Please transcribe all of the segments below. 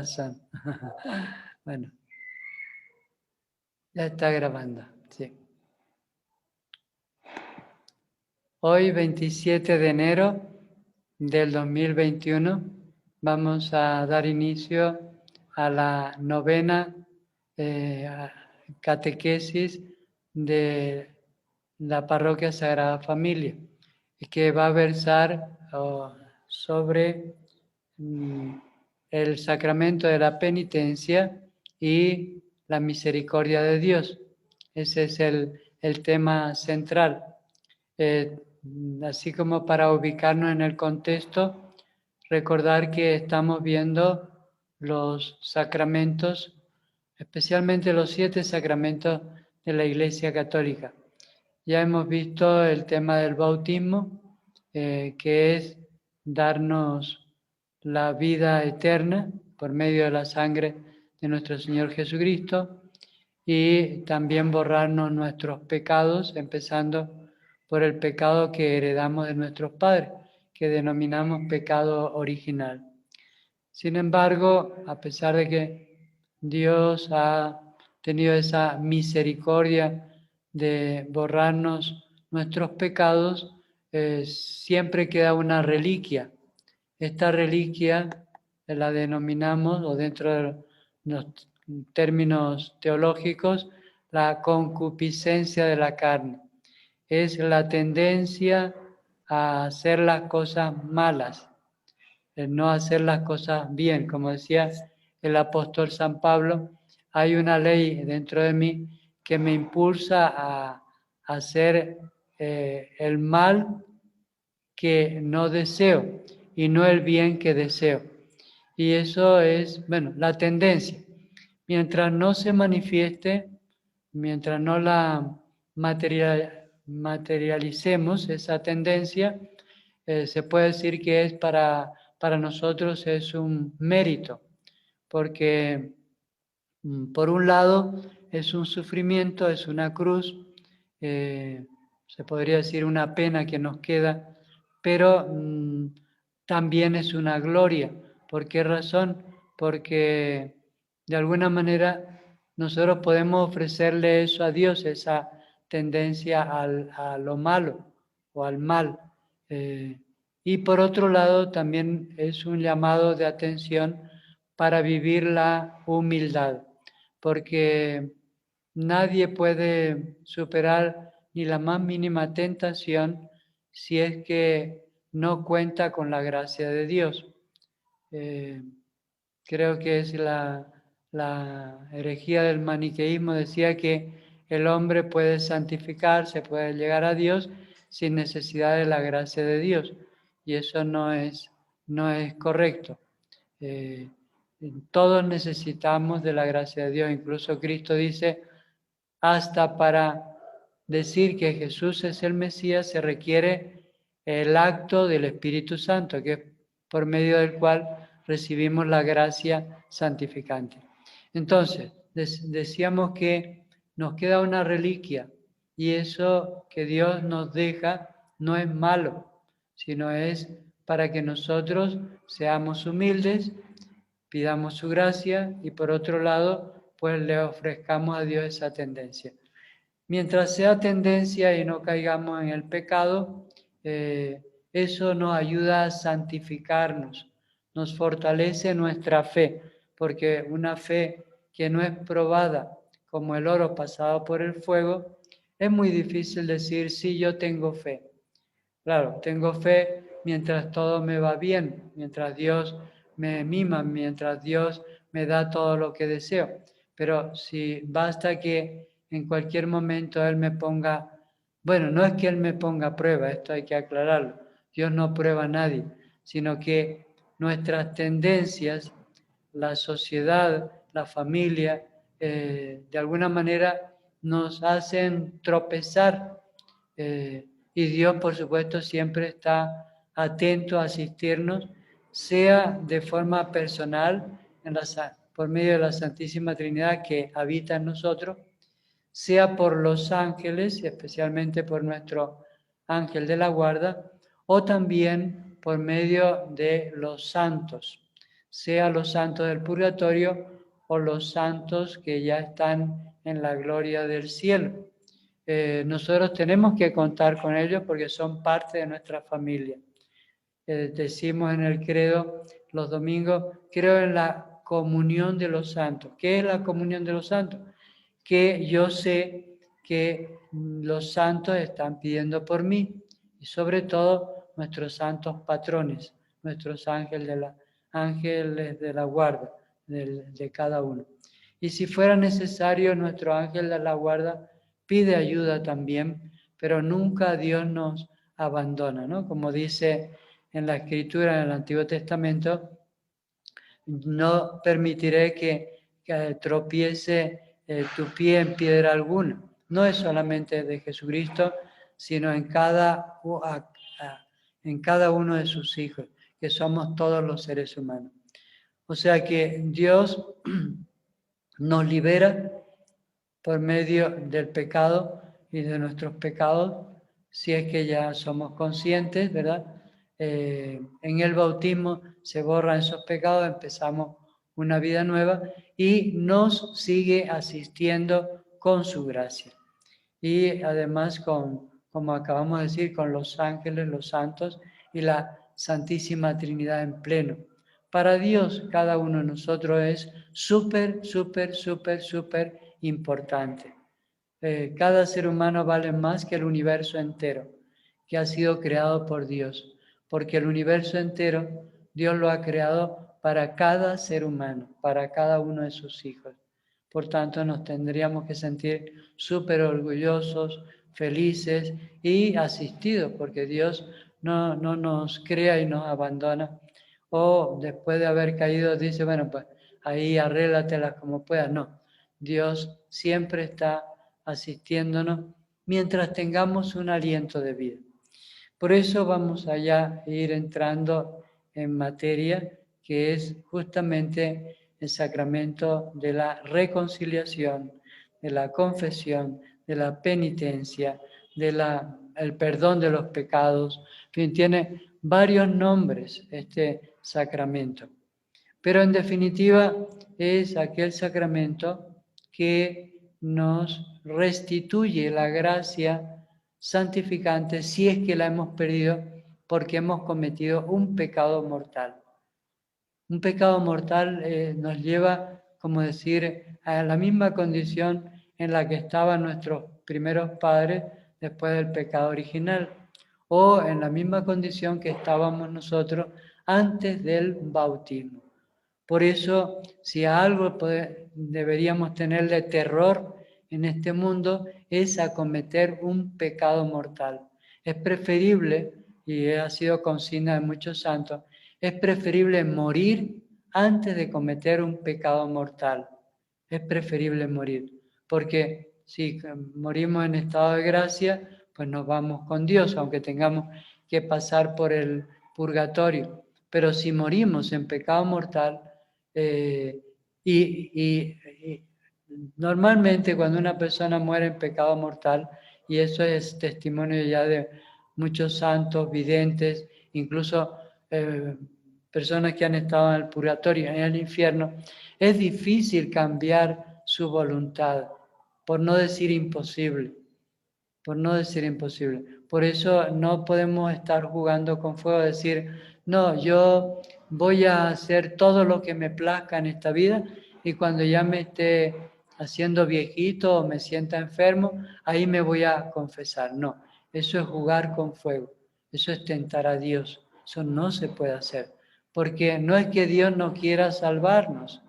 San. Bueno, ya está grabando, sí. Hoy, 27 de enero del 2021, vamos a dar inicio a la novena catequesis de la Parroquia Sagrada Familia, que va a versar sobre el sacramento de la penitencia y la misericordia de Dios. Ese es el tema central. Así como para ubicarnos en el contexto, recordar que estamos viendo los sacramentos, especialmente los 7 sacramentos de la Iglesia Católica. Ya hemos visto el tema del bautismo, que es darnos la vida eterna por medio de la sangre de nuestro Señor Jesucristo y también borrarnos nuestros pecados, empezando por el pecado que heredamos de nuestros padres, que denominamos pecado original. Sin embargo, a pesar de que Dios ha tenido esa misericordia de borrarnos nuestros pecados, siempre queda una reliquia. Esta reliquia la denominamos, o dentro de los términos teológicos, la concupiscencia de la carne. Es la tendencia a hacer las cosas malas, el no hacer las cosas bien. Como decía el apóstol San Pablo, hay una ley dentro de mí que me impulsa a hacer el mal que no deseo y no el bien que deseo. Y eso es, bueno, la tendencia. Mientras no se manifieste, mientras no la materialicemos esa tendencia, se puede decir que es para nosotros es un mérito, porque por un lado es un sufrimiento, es una cruz, se podría decir una pena que nos queda, pero también es una gloria. ¿Por qué razón? Porque de alguna manera nosotros podemos ofrecerle eso a Dios, esa tendencia a lo malo o al mal. Y por otro lado también es un llamado de atención para vivir la humildad, porque nadie puede superar ni la más mínima tentación si es que no cuenta con la gracia de Dios. Creo que es la herejía del maniqueísmo, decía que el hombre puede santificarse, puede llegar a Dios sin necesidad de la gracia de Dios, y eso no es correcto. Todos necesitamos de la gracia de Dios. Incluso Cristo dice, hasta para decir que Jesús es el Mesías se requiere el acto del Espíritu Santo, que es por medio del cual recibimos la gracia santificante. Entonces, decíamos que nos queda una reliquia, y eso que Dios nos deja no es malo, sino es para que nosotros seamos humildes, pidamos su gracia y por otro lado, pues le ofrezcamos a Dios esa tendencia. Mientras sea tendencia y no caigamos en el pecado, eso nos ayuda a santificarnos, nos fortalece nuestra fe, porque una fe que no es probada como el oro pasado por el fuego, es muy difícil decir, sí, yo tengo fe. Claro, tengo fe mientras todo me va bien, mientras Dios me mima, mientras Dios me da todo lo que deseo. Pero si basta que en cualquier momento Él me ponga, bueno, no es que Él me ponga a prueba, esto hay que aclararlo. Dios no prueba a nadie, sino que nuestras tendencias, la sociedad, la familia, de alguna manera nos hacen tropezar. Y Dios, por supuesto, siempre está atento a asistirnos, sea de forma personal, por medio de la Santísima Trinidad que habita en nosotros, sea por los ángeles, especialmente por nuestro ángel de la guarda, o también por medio de los santos. sea los santos del purgatorio o los santos que ya están en la gloria del cielo. Nosotros tenemos que contar con ellos porque son parte de nuestra familia. Decimos en el credo los domingos, creo en la comunión de los santos. ¿Qué es la comunión de los santos? Que yo sé que los santos están pidiendo por mí y sobre todo nuestros santos patrones, nuestros ángeles de la guarda de cada uno. Y si fuera necesario, nuestro ángel de la guarda pide ayuda también, pero nunca Dios nos abandona, ¿no? Como dice en la Escritura, en el Antiguo Testamento, no permitiré que tropiece tu pie en piedra alguna. No es solamente de Jesucristo, sino en cada uno de sus hijos, que somos todos los seres humanos. O sea que Dios nos libera por medio del pecado y de nuestros pecados, si es que ya somos conscientes, ¿verdad? En el bautismo se borran esos pecados, empezamos una vida nueva y nos sigue asistiendo con su gracia. Y además como acabamos de decir, con los ángeles, los santos y la Santísima Trinidad en pleno. Para Dios, cada uno de nosotros es súper importante. Cada ser humano vale más que el universo entero, que ha sido creado por Dios, porque el universo entero Dios lo ha creado para cada ser humano, para cada uno de sus hijos. Por tanto, nos tendríamos que sentir súper orgullosos, felices y asistidos, porque Dios no nos crea y nos abandona. O después de haber caído dice, bueno, pues ahí arréglatelas como puedas. No, Dios siempre está asistiéndonos mientras tengamos un aliento de vida. Por eso vamos allá a ir entrando en materia, que es justamente el sacramento de la reconciliación, de la confesión, de la penitencia, el perdón de los pecados. En fin, tiene varios nombres este sacramento. Pero en definitiva es aquel sacramento que nos restituye la gracia santificante si es que la hemos perdido porque hemos cometido un pecado mortal. Un pecado mortal nos lleva, como decir, a la misma condición en la que estaban nuestros primeros padres después del pecado original, o en la misma condición que estábamos nosotros antes del bautismo. Por eso, si a algo deberíamos tenerle terror en este mundo, es a cometer un pecado mortal. Es preferible, y ha sido consigna de muchos santos, es preferible morir antes de cometer un pecado mortal. Es preferible morir, porque si morimos en estado de gracia, pues nos vamos con Dios, aunque tengamos que pasar por el purgatorio. Pero si morimos en pecado mortal, y normalmente cuando una persona muere en pecado mortal, y eso es testimonio ya de muchos santos, videntes, incluso personas que han estado en el purgatorio, en el infierno, es difícil cambiar su voluntad, por no decir imposible. Por no decir imposible. Por eso no podemos estar jugando con fuego, decir, no, yo voy a hacer todo lo que me plazca en esta vida y cuando ya me esté haciendo viejito o me sienta enfermo, ahí me voy a confesar. No, eso es jugar con fuego, eso es tentar a Dios, eso no se puede hacer, porque no es que Dios no quiera salvarnos,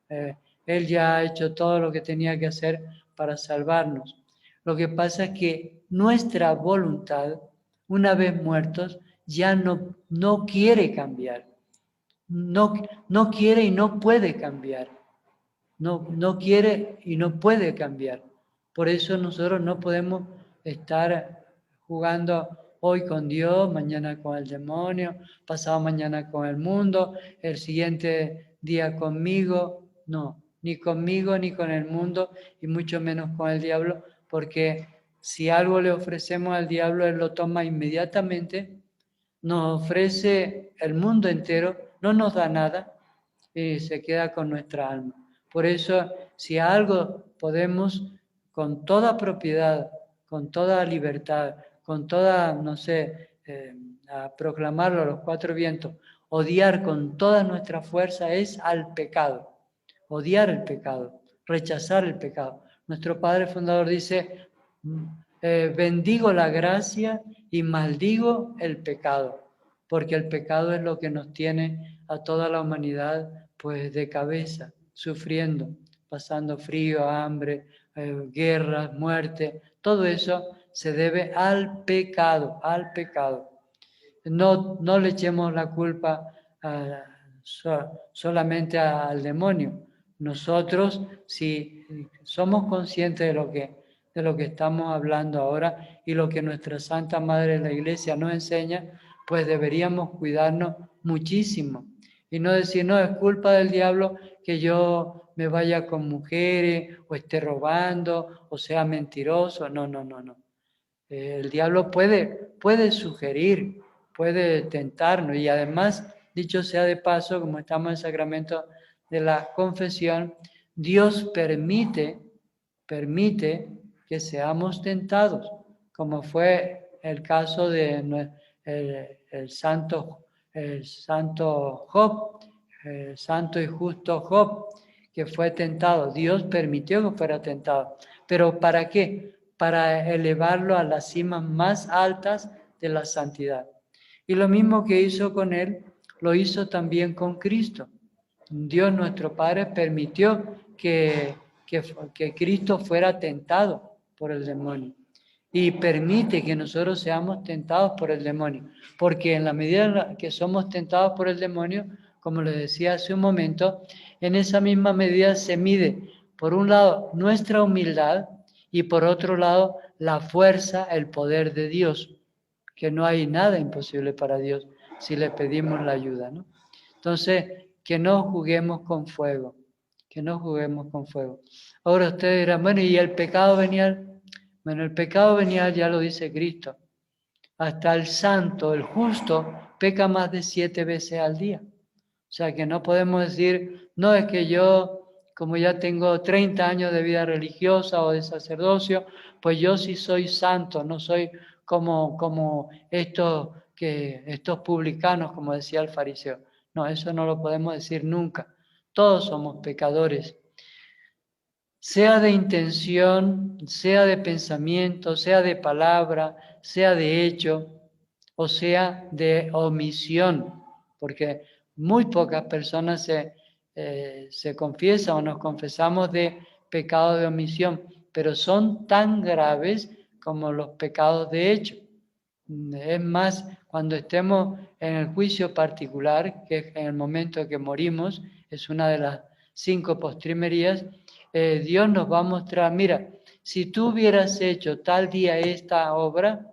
Él ya ha hecho todo lo que tenía que hacer para salvarnos. Lo que pasa es que nuestra voluntad, una vez muertos, ya no quiere cambiar. No quiere y no puede cambiar. No quiere y no puede cambiar. Por eso nosotros no podemos estar jugando hoy con Dios, mañana con el demonio, pasado mañana con el mundo, el siguiente día conmigo. No, ni conmigo ni con el mundo y mucho menos con el diablo, porque si algo le ofrecemos al diablo, él lo toma inmediatamente, nos ofrece el mundo entero, no nos da nada y se queda con nuestra alma. Por eso, si algo podemos con toda propiedad, con toda libertad, con toda, no sé, a proclamarlo a los cuatro vientos, odiar con toda nuestra fuerza es al pecado, odiar el pecado, rechazar el pecado. Nuestro Padre Fundador dice, bendigo la gracia y maldigo el pecado, porque el pecado es lo que nos tiene a toda la humanidad pues de cabeza, sufriendo, pasando frío, hambre, guerras, muerte, todo eso se debe al pecado, al pecado. No le echemos la culpa solamente al demonio. Nosotros, si somos conscientes de lo que estamos hablando ahora y lo que nuestra Santa Madre de la Iglesia nos enseña, pues deberíamos cuidarnos muchísimo. Y no decir, no, es culpa del diablo que yo me vaya con mujeres o esté robando o sea mentiroso. No, no, no, no. El diablo puede sugerir, puede tentarnos y además, dicho sea de paso, como estamos en el sacramento de la confesión, Dios permite que seamos tentados, como fue el caso de el santo Job, el santo y justo Job, que fue tentado. Dios permitió que fuera tentado. ¿Pero para qué? Para elevarlo a las cimas más altas de la santidad. Y lo mismo que hizo con él, lo hizo también con Cristo. Dios nuestro Padre permitió que Cristo fuera tentado por el demonio y permite que nosotros seamos tentados por el demonio, porque en la medida en que somos tentados por el demonio, como les decía hace un momento, en esa misma medida se mide, por un lado, nuestra humildad y por otro lado, la fuerza, el poder de Dios, que no hay nada imposible para Dios si le pedimos la ayuda, ¿no? Entonces, que no juguemos con fuego, que no juguemos con fuego. Ahora ustedes dirán, bueno, ¿y el pecado venial? Bueno, el pecado venial ya lo dice Cristo. Hasta el santo, el justo, peca más de 7 veces al día. O sea que no podemos decir, no es que yo, como ya tengo 30 años de vida religiosa o de sacerdocio, pues yo sí soy santo, no soy como estos publicanos, como decía el fariseo. No, eso no lo podemos decir nunca. Todos somos pecadores, sea de intención, sea de pensamiento, sea de palabra, sea de hecho, o sea de omisión, porque muy pocas personas se confiesan o nos confesamos de pecado de omisión, pero son tan graves como los pecados de hecho. Es más, cuando estemos en el juicio particular, que es en el momento que morimos, es una de las 5 postrimerías, Dios nos va a mostrar, mira, si tú hubieras hecho tal día esta obra,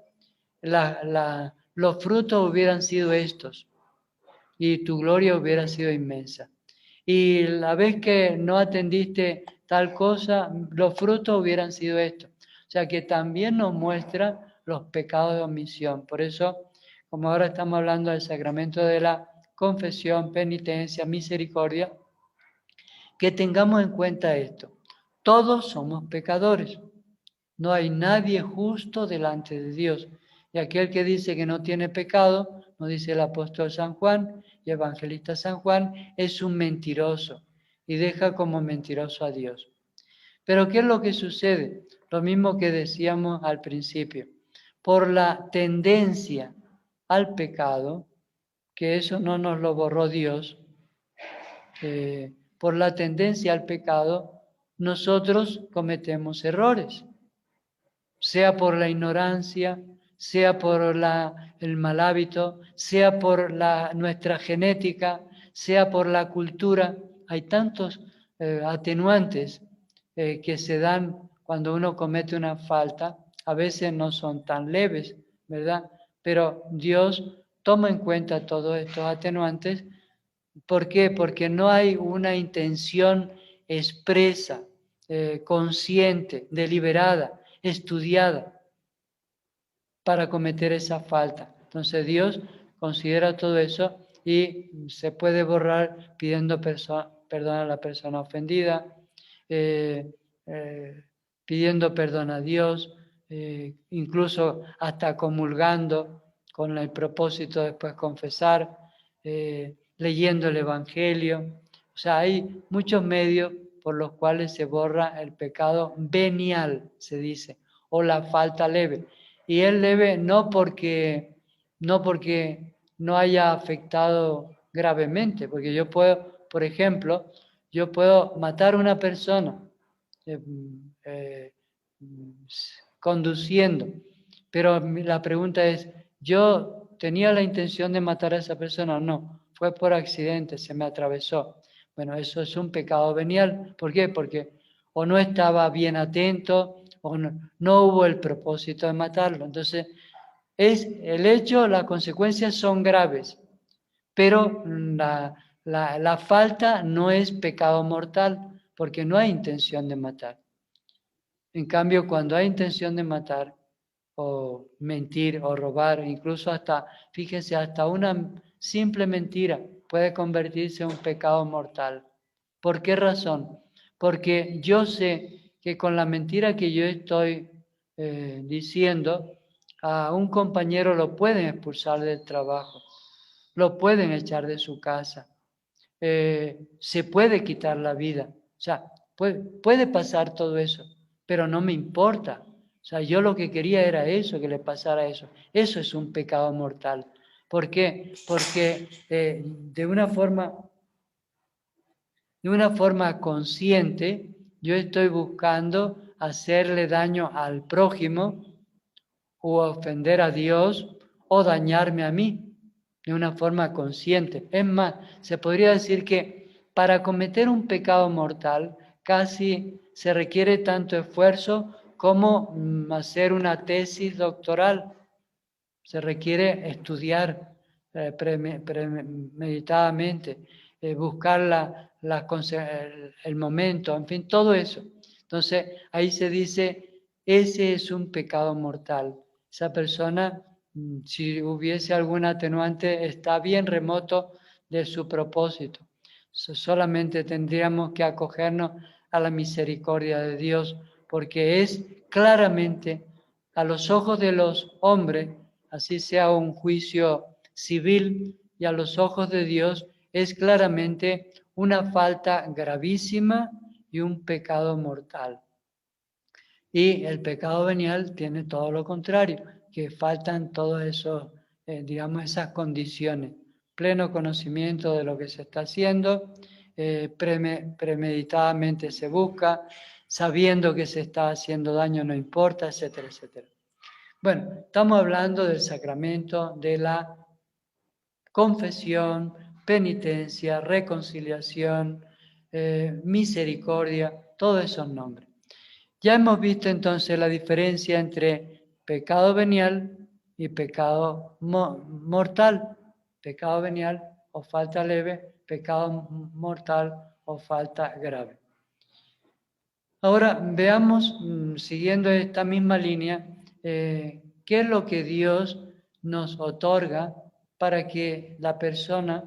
los frutos hubieran sido estos y tu gloria hubiera sido inmensa. Y la vez que no atendiste tal cosa, los frutos hubieran sido estos. O sea que también nos muestra los pecados de omisión. Por eso, como ahora estamos hablando del sacramento de la confesión, penitencia, misericordia, que tengamos en cuenta esto. Todos somos pecadores. No hay nadie justo delante de Dios. Y aquel que dice que no tiene pecado, nos dice el apóstol San Juan y evangelista San Juan, es un mentiroso y deja como mentiroso a Dios. Pero ¿qué es lo que sucede? Lo mismo que decíamos al principio. Por la tendencia al pecado, que eso no nos lo borró Dios, por la tendencia al pecado, nosotros cometemos errores, sea por la ignorancia, sea por el mal hábito, sea por nuestra genética, sea por la cultura. Hay tantos atenuantes que se dan cuando uno comete una falta. A veces no son tan leves, ¿verdad? Pero Dios toma en cuenta todos estos atenuantes. ¿Por qué? Porque no hay una intención expresa, consciente, deliberada, estudiada para cometer esa falta. Entonces Dios considera todo eso y se puede borrar pidiendo perdón a la persona ofendida, eh, pidiendo perdón a Dios, incluso hasta comulgando con el propósito de después confesar, leyendo el Evangelio. O sea, hay muchos medios por los cuales se borra el pecado venial, se dice, o la falta leve. Y es leve no porque no haya afectado gravemente, porque yo puedo, por ejemplo, yo puedo matar a una persona eh, eh, conduciendo, pero la pregunta es, ¿yo tenía la intención de matar a esa persona? No, fue por accidente, se me atravesó. Bueno, eso es un pecado venial. ¿Por qué? Porque o no estaba bien atento o no hubo el propósito de matarlo. Entonces, es el hecho, las consecuencias son graves, pero la falta no es pecado mortal, porque no hay intención de matar. En cambio, cuando hay intención de matar, o mentir, o robar, incluso hasta, fíjese, hasta una simple mentira puede convertirse en un pecado mortal. ¿Por qué razón? Porque yo sé que con la mentira que yo estoy diciendo, a un compañero lo pueden expulsar del trabajo, lo pueden echar de su casa, se puede quitar la vida. O sea, puede pasar todo eso, pero no me importa. O sea, yo lo que quería era eso, que le pasara eso. Eso es un pecado mortal. ¿Por qué? Porque de una forma consciente, yo estoy buscando hacerle daño al prójimo o ofender a Dios o dañarme a mí de una forma consciente. Es más, se podría decir que para cometer un pecado mortal casi se requiere tanto esfuerzo como hacer una tesis doctoral. Se requiere estudiar premeditadamente, buscar el momento, en fin, todo eso. Entonces, ahí se dice, ese es un pecado mortal. Esa persona, si hubiese algún atenuante, está bien remoto de su propósito. Solamente tendríamos que acogernos a la misericordia de Dios, porque es claramente a los ojos de los hombres, así sea un juicio civil, y a los ojos de Dios es claramente una falta gravísima y un pecado mortal. Y el pecado venial tiene todo lo contrario, que faltan todos esos, digamos, esas condiciones. Pleno conocimiento de lo que se está haciendo, premeditadamente se busca, sabiendo que se está haciendo daño no importa, etcétera, etcétera. Bueno, estamos hablando del sacramento de la confesión, penitencia, reconciliación, misericordia, todos esos nombres. Ya hemos visto entonces la diferencia entre pecado venial y pecado mortal. Pecado venial o falta leve, pecado mortal o falta grave. Ahora veamos, siguiendo esta misma línea, qué es lo que Dios nos otorga para que la persona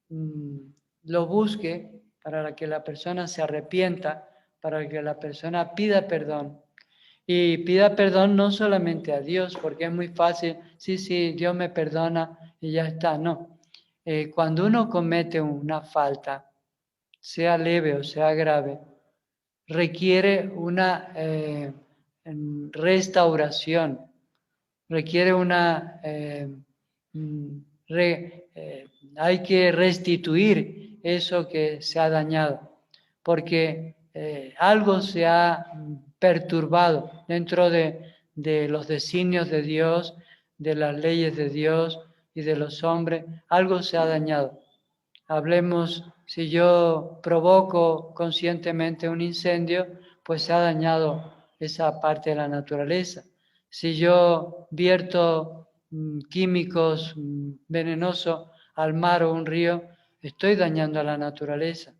lo busque, para que la persona se arrepienta, para que la persona pida perdón. Y pida perdón no solamente a Dios, porque es muy fácil, sí, Dios me perdona y ya está. No, cuando uno comete una falta, sea leve o sea grave, requiere una restauración, requiere una... hay que restituir eso que se ha dañado, porque algo se ha perturbado dentro de los designios de Dios, de las leyes de Dios y de los hombres, algo se ha dañado. Hablemos, si yo provoco conscientemente un incendio, pues se ha dañado esa parte de la naturaleza. Si yo vierto químicos venenosos al mar o un río, estoy dañando a la naturaleza.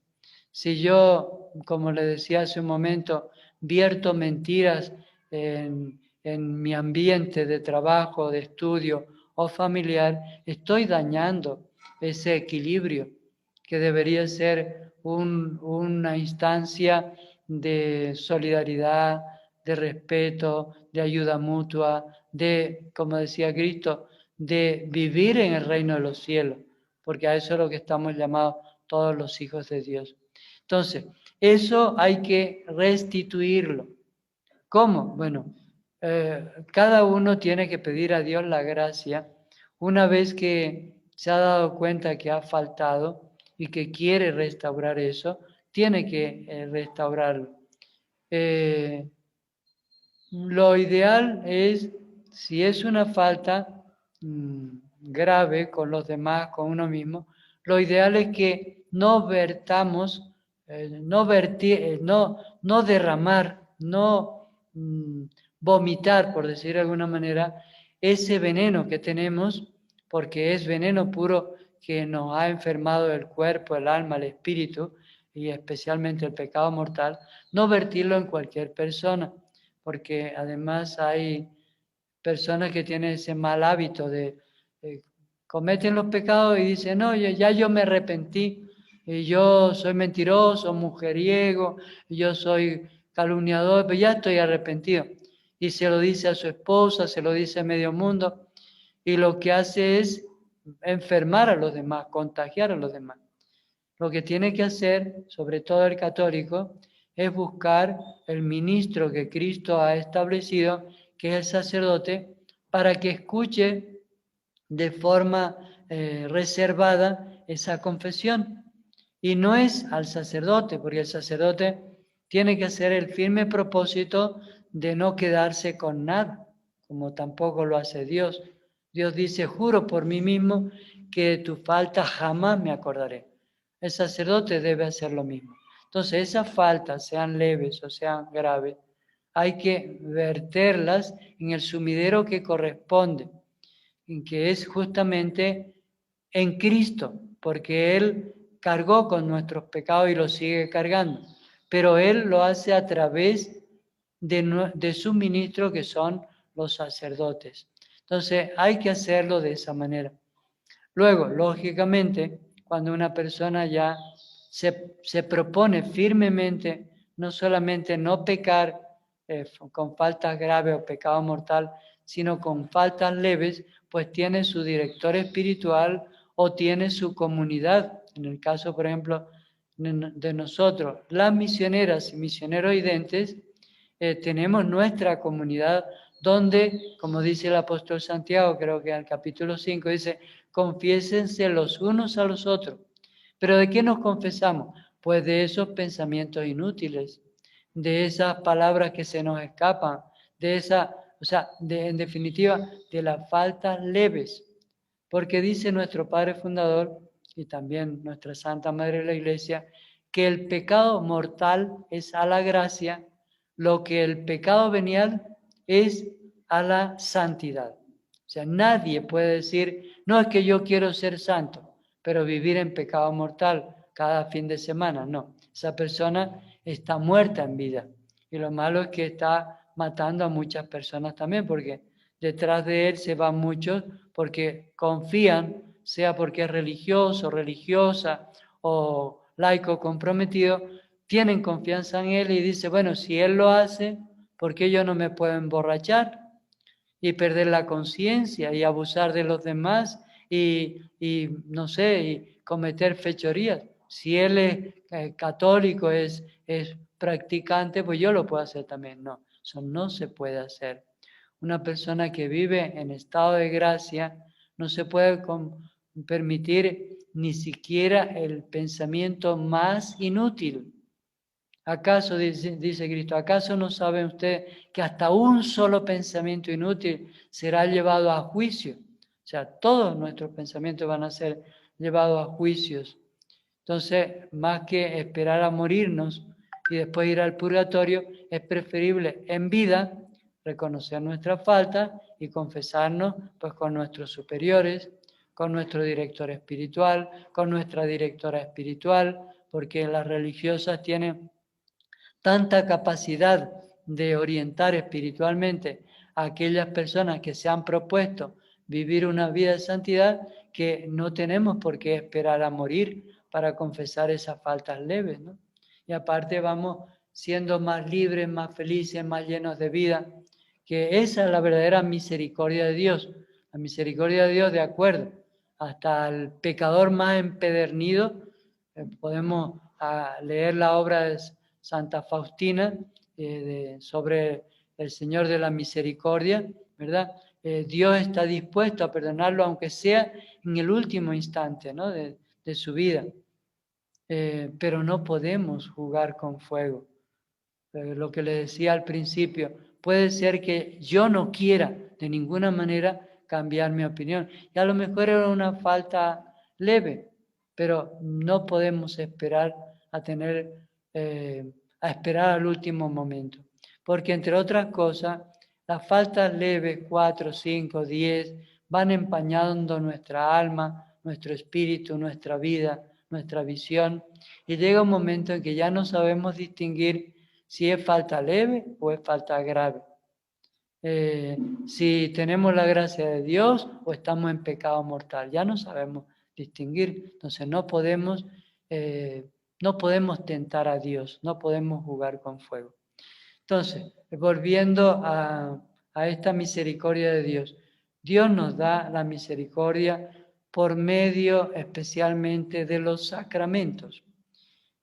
Si yo, como le decía hace un momento, vierto mentiras en mi ambiente de trabajo, de estudio o familiar, estoy dañando ese equilibrio que debería ser una instancia de solidaridad, de respeto, de ayuda mutua, de, como decía Cristo, de vivir en el reino de los cielos, porque a eso es lo que estamos llamados todos los hijos de Dios. Entonces, eso hay que restituirlo. ¿Cómo? Bueno, cada uno tiene que pedir a Dios la gracia una vez que se ha dado cuenta que ha faltado y que quiere restaurar eso, tiene que restaurarlo. Lo ideal es, si es una falta grave con los demás, con uno mismo, lo ideal es que no vertamos, no derramar, no vomitar, por decir de alguna manera, ese veneno que tenemos, porque es veneno puro que nos ha enfermado el cuerpo, el alma, el espíritu, y especialmente el pecado mortal, no vertirlo en cualquier persona, porque además hay personas que tienen ese mal hábito de cometen los pecados y dicen, no, ya yo me arrepentí, y yo soy mentiroso, mujeriego, yo soy calumniador, pero ya estoy arrepentido. Y se lo dice a su esposa, se lo dice a medio mundo, y lo que hace es enfermar a los demás, contagiar a los demás. Lo que tiene que hacer, sobre todo el católico, es buscar el ministro que Cristo ha establecido, que es el sacerdote, para que escuche de forma reservada esa confesión. Y no es al sacerdote, porque el sacerdote tiene que hacer el firme propósito de no quedarse con nada, como tampoco lo hace Dios. Dios dice, juro por mí mismo que de tu falta jamás me acordaré. El sacerdote debe hacer lo mismo. Entonces, esas faltas, sean leves o sean graves, hay que verterlas en el sumidero que corresponde, en que es justamente en Cristo, porque Él cargó con nuestros pecados y los sigue cargando, pero Él lo hace a través de sus ministros, que son los sacerdotes. Entonces, hay que hacerlo de esa manera. Luego, lógicamente, cuando una persona ya se propone firmemente no solamente no pecar con faltas graves o pecado mortal, sino con faltas leves, pues tiene su director espiritual o tiene su comunidad. En el caso, por ejemplo, de nosotros, las misioneras y misioneros identes, tenemos nuestra comunidad donde, como dice el apóstol Santiago, creo que en el capítulo 5 dice, confiésense los unos a los otros. ¿Pero de qué nos confesamos? Pues de esos pensamientos inútiles, de esas palabras que se nos escapan, de esa, o sea, en definitiva, de las faltas leves. Porque dice nuestro Padre Fundador y también nuestra Santa Madre de la Iglesia, que el pecado mortal es a la gracia, lo que el pecado venial es a la santidad. O sea, nadie puede decir, no es que yo quiero ser santo, pero vivir en pecado mortal cada fin de semana, no. Esa persona está muerta en vida. Y lo malo es que está matando a muchas personas también, porque detrás de él se van muchos porque confían, sea porque es religioso, religiosa o laico comprometido, tienen confianza en él y dice, bueno, si él lo hace, ¿por qué yo no me puedo emborrachar y perder la conciencia y abusar de los demás y no sé, y cometer fechorías? Si él es católico, es practicante, pues yo lo puedo hacer también. No, eso no se puede hacer. Una persona que vive en estado de gracia no se puede permitir ni siquiera el pensamiento más inútil. ¿Acaso, dice Cristo, acaso no saben ustedes que hasta un solo pensamiento inútil será llevado a juicio? O sea, todos nuestros pensamientos van a ser llevados a juicios. Entonces, más que esperar a morirnos y después ir al purgatorio, es preferible en vida reconocer nuestra falta y confesarnos pues con nuestros superiores, con nuestro director espiritual, con nuestra directora espiritual, porque las religiosas tienen tanta capacidad de orientar espiritualmente a aquellas personas que se han propuesto vivir una vida de santidad que no tenemos por qué esperar a morir para confesar esas faltas leves, ¿no? Y aparte vamos siendo más libres, más felices, más llenos de vida, que esa es la verdadera misericordia de Dios. La misericordia de Dios, de acuerdo, hasta el pecador más empedernido, podemos leer la obra de Santa Faustina sobre el Señor de la Misericordia, ¿verdad? Dios está dispuesto a perdonarlo, aunque sea en el último instante, ¿no? de su vida. Pero no podemos jugar con fuego. Lo que le decía al principio, puede ser que yo no quiera de ninguna manera cambiar mi opinión. Y a lo mejor era una falta leve, pero no podemos esperar a esperar al último momento. Porque entre otras cosas, las faltas leves, 4, 5, 10, van empañando nuestra alma, nuestro espíritu, nuestra vida, nuestra visión. Y llega un momento en que ya no sabemos distinguir si es falta leve o es falta grave. Si tenemos la gracia de Dios o estamos en pecado mortal. Ya no sabemos distinguir. Entonces no podemos tentar a Dios, no podemos jugar con fuego. Entonces, volviendo a esta misericordia de Dios. Dios nos da la misericordia por medio especialmente de los sacramentos.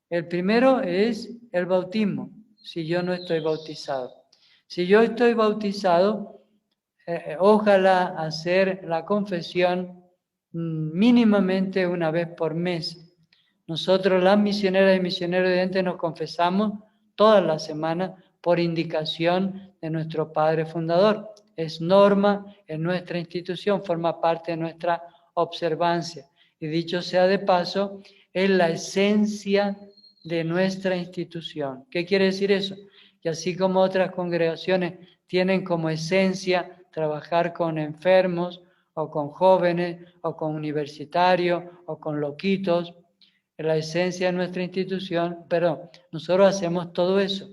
El primero es el bautismo, si yo no estoy bautizado. Si yo estoy bautizado, ojalá hacer la confesión mínimamente una vez por mes. Nosotros, las misioneras y misioneros de Oriente, nos confesamos todas las semanas por indicación de nuestro Padre Fundador. Es norma en nuestra institución, forma parte de nuestra observancia. Y dicho sea de paso, es la esencia de nuestra institución. ¿Qué quiere decir eso? Que así como otras congregaciones tienen como esencia trabajar con enfermos o con jóvenes o con universitarios o con loquitos, la esencia de nuestra institución, pero nosotros hacemos todo eso.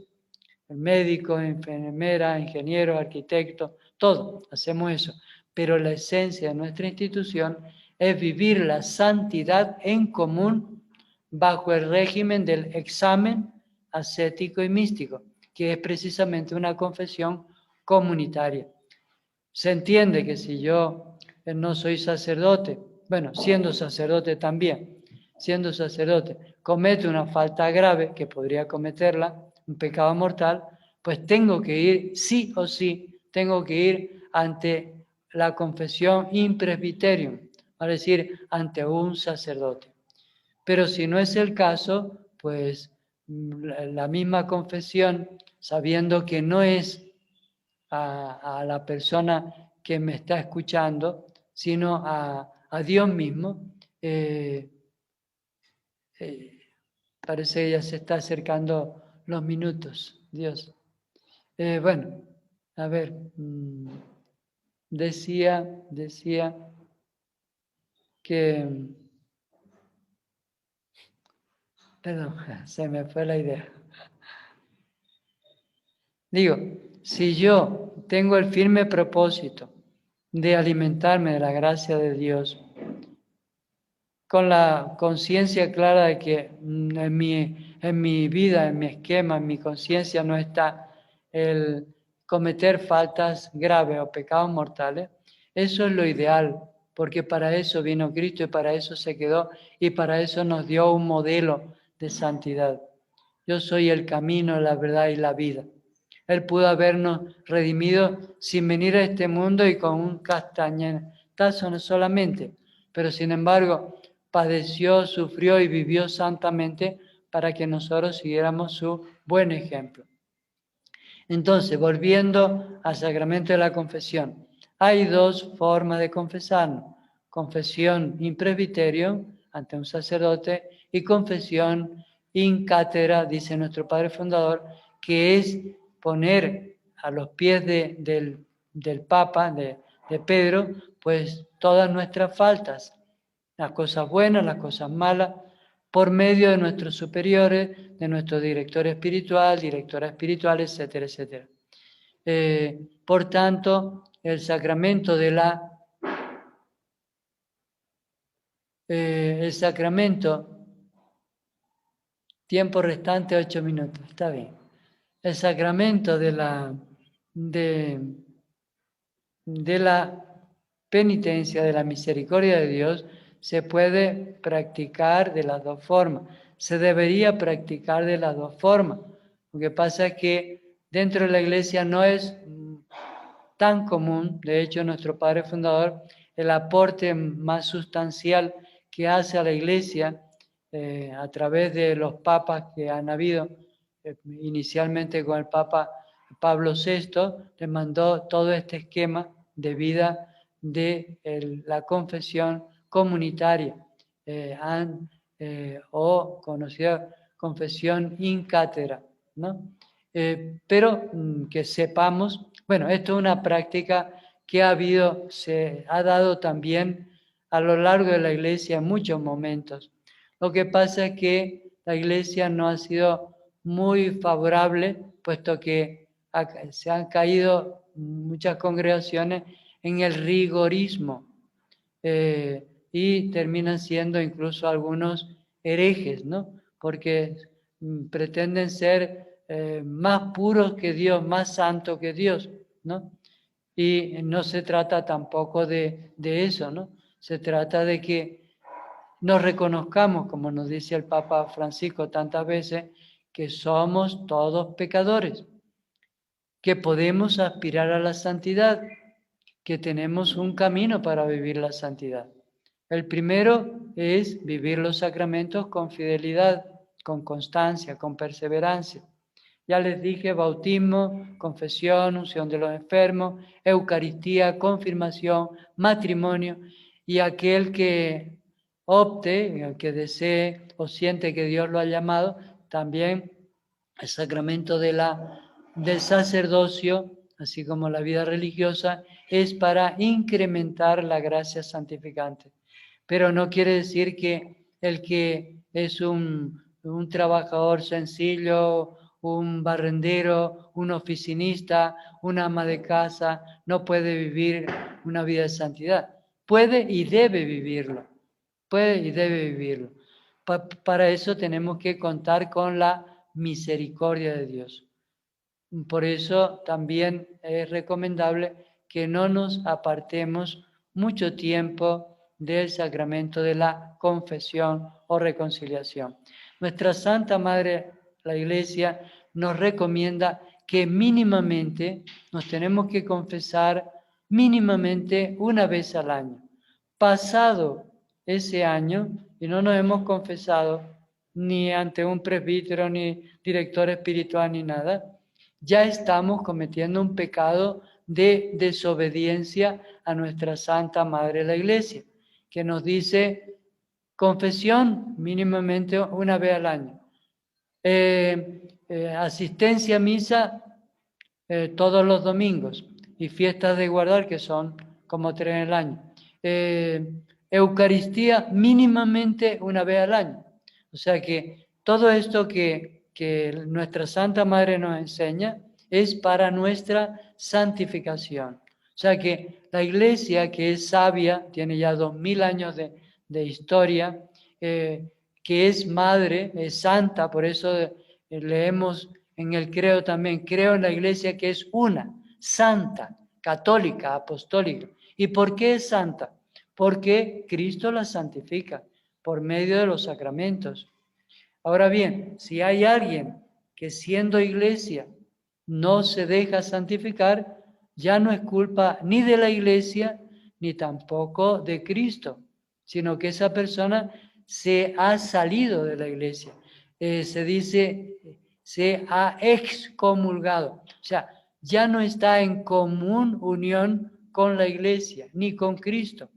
El médico, enfermera, ingeniero, arquitecto, todo, hacemos eso. Pero la esencia de nuestra institución es vivir la santidad en común bajo el régimen del examen ascético y místico, que es precisamente una confesión comunitaria. Se entiende que si yo no soy sacerdote, bueno, siendo sacerdote también, siendo sacerdote, comete una falta grave, que podría cometerla, un pecado mortal, pues tengo que ir, sí o sí, tengo que ir ante la confesión in presbyterium, es decir, ante un sacerdote. Pero si no es el caso, pues la misma confesión, sabiendo que no es a la persona que me está escuchando, sino a Dios mismo, parece que ya se está acercando los minutos, Dios. Bueno, a ver, decía que, perdón, se me fue la idea. Digo, si yo tengo el firme propósito de alimentarme de la gracia de Dios, con la conciencia clara de que en mi vida, en mi esquema, en mi conciencia no está el cometer faltas graves o pecados mortales, eso es lo ideal, porque para eso vino Cristo y para eso se quedó y para eso nos dio un modelo de santidad. Yo soy el camino, la verdad y la vida. Él pudo habernos redimido sin venir a este mundo y con un castañetazo no solamente, pero sin embargo padeció, sufrió y vivió santamente para que nosotros siguiéramos su buen ejemplo. Entonces, volviendo al sacramento de la confesión, hay dos formas de confesarnos: confesión in presbyterio, ante un sacerdote, y confesión in cátedra, dice nuestro Padre Fundador, que es poner a los pies del Papa, de Pedro, pues todas nuestras faltas, las cosas buenas, las cosas malas, por medio de nuestros superiores, de nuestro director espiritual, directora espiritual, etcétera, etcétera. Por tanto, el sacramento de la el sacramento, tiempo restante 8 minutos, está bien. El sacramento de la penitencia, de la misericordia de Dios, se puede practicar de las dos formas. Se debería practicar de las dos formas. Lo que pasa es que dentro de la iglesia no es tan común. De hecho, nuestro padre fundador, el aporte más sustancial que hace a la iglesia a través de los papas que han habido, inicialmente con el Papa Pablo VI, le mandó todo este esquema de vida de la confesión comunitaria, o conocida confesión in cátedra, ¿no? Pero que sepamos, bueno, esto es una práctica que se ha dado también a lo largo de la iglesia en muchos momentos. Lo que pasa es que la iglesia no ha sido muy favorable, puesto que se han caído muchas congregaciones en el rigorismo y terminan siendo incluso algunos herejes, ¿no? Porque pretenden ser más puros que Dios, más santos que Dios, ¿no? Y no se trata tampoco de eso, ¿no? Se trata de que nos reconozcamos, como nos dice el Papa Francisco tantas veces, que somos todos pecadores, que podemos aspirar a la santidad, que tenemos un camino para vivir la santidad. El primero es vivir los sacramentos con fidelidad, con constancia, con perseverancia. Ya les dije, bautismo, confesión, unción de los enfermos, Eucaristía, confirmación, matrimonio, y aquel que opte, el que desee o siente que Dios lo ha llamado, también el sacramento del sacerdocio, así como la vida religiosa, es para incrementar la gracia santificante. Pero no quiere decir que el que es un trabajador sencillo, un barrendero, un oficinista, una ama de casa, no puede vivir una vida de santidad. Puede y debe vivirlo. Puede y debe vivirlo. Para eso tenemos que contar con la misericordia de Dios. Por eso también es recomendable que no nos apartemos mucho tiempo del sacramento de la confesión o reconciliación. Nuestra Santa Madre, la Iglesia, nos recomienda que mínimamente nos tenemos que confesar mínimamente una vez al año. Pasado ese año y no nos hemos confesado ni ante un presbítero, ni director espiritual, ni nada, ya estamos cometiendo un pecado de desobediencia a nuestra Santa Madre la Iglesia, que nos dice confesión mínimamente una vez al año, asistencia a misa todos los domingos y fiestas de guardar que son como 3 en el año. Eucaristía mínimamente una vez al año. O sea que todo esto que nuestra Santa Madre nos enseña es para nuestra santificación. O sea que la Iglesia, que es sabia, tiene ya 2000 años de historia, que es madre, es santa, por eso leemos en el credo también, creo en la Iglesia que es una, santa, católica, apostólica. ¿Y por qué es santa? Porque Cristo la santifica por medio de los sacramentos. Ahora bien, si hay alguien que siendo iglesia no se deja santificar, ya no es culpa ni de la iglesia ni tampoco de Cristo, sino que esa persona se ha salido de la iglesia. Se dice, se ha excomulgado. O sea, ya no está en común unión con la iglesia ni con Cristo.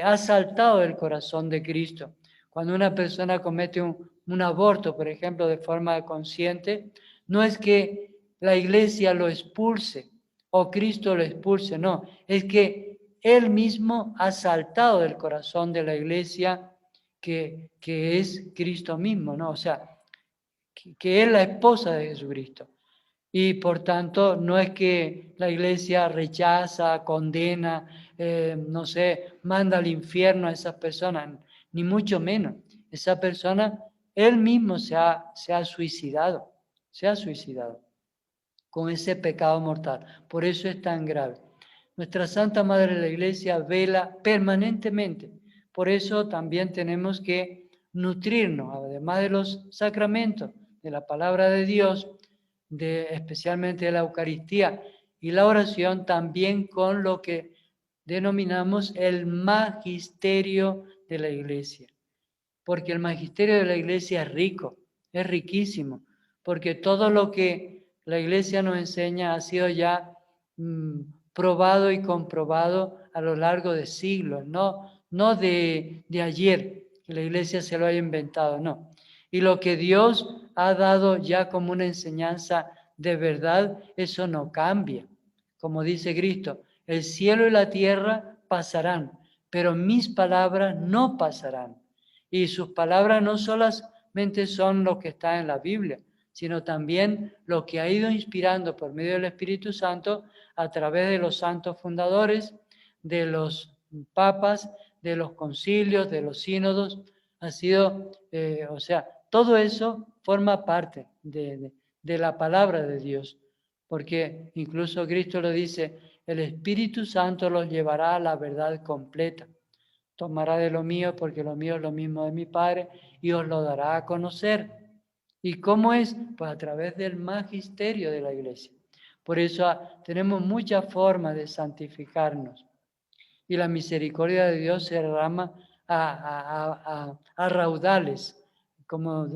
Ha saltado del corazón de Cristo. Cuando una persona comete un aborto, por ejemplo, de forma consciente, no es que la iglesia lo expulse o Cristo lo expulse, no, es que él mismo ha saltado del corazón de la iglesia que es Cristo mismo, ¿no? O sea, que es la esposa de Jesucristo. Y por tanto, no es que la iglesia rechaza, condena, no sé, manda al infierno a esas personas. ni mucho menos. Esa persona, él mismo se ha suicidado, con ese pecado mortal. Por eso es tan grave. Nuestra Santa Madre de la Iglesia vela permanentemente. Por eso también tenemos que nutrirnos, además de los sacramentos, de la palabra de Dios, especialmente de la Eucaristía y la oración, también con lo que denominamos el magisterio de la Iglesia. Porque el magisterio de la Iglesia es rico, es riquísimo, porque todo lo que la Iglesia nos enseña ha sido ya probado y comprobado a lo largo de siglos, no de ayer, que la Iglesia se lo haya inventado, no. Y lo que Dios ha dado ya como una enseñanza de verdad, eso no cambia. Como dice Cristo, el cielo y la tierra pasarán, pero mis palabras no pasarán. Y sus palabras no solamente son lo que está en la Biblia, sino también lo que ha ido inspirando por medio del Espíritu Santo a través de los santos fundadores, de los papas, de los concilios, de los sínodos. Ha sido, todo eso forma parte de la palabra de Dios, porque incluso Cristo lo dice, el Espíritu Santo los llevará a la verdad completa. Tomará de lo mío, porque lo mío es lo mismo de mi Padre, y os lo dará a conocer. ¿Y cómo es? Pues a través del magisterio de la Iglesia. Por eso tenemos muchas formas de santificarnos. Y la misericordia de Dios se derrama a raudales, como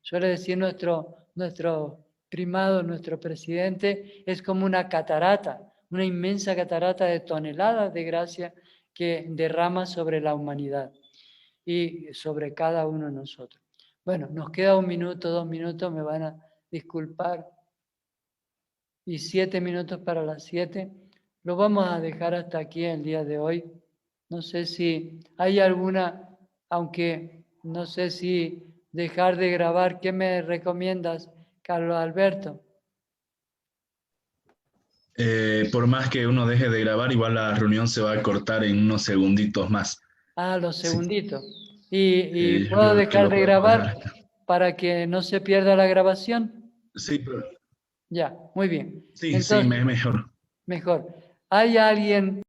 suele decir nuestro primado, nuestro presidente, es como una catarata, una inmensa catarata de toneladas de gracia que derrama sobre la humanidad y sobre cada uno de nosotros. Bueno, nos queda 1 minuto, 2 minutos, me van a disculpar, y 7 minutos para las 7. Lo vamos a dejar hasta aquí el día de hoy. No sé si hay alguna, aunque no sé si dejar de grabar. ¿Qué me recomiendas, Carlos Alberto? Por más que uno deje de grabar, igual la reunión se va a cortar en unos segunditos más. Los Sí, segunditos. ¿Y yo puedo creo que dejar lo de podemos grabar dejar. para que no se pierda la grabación? Sí, pero, Ya, muy bien. sí, Entonces, mejor. mejor. ¿Hay alguien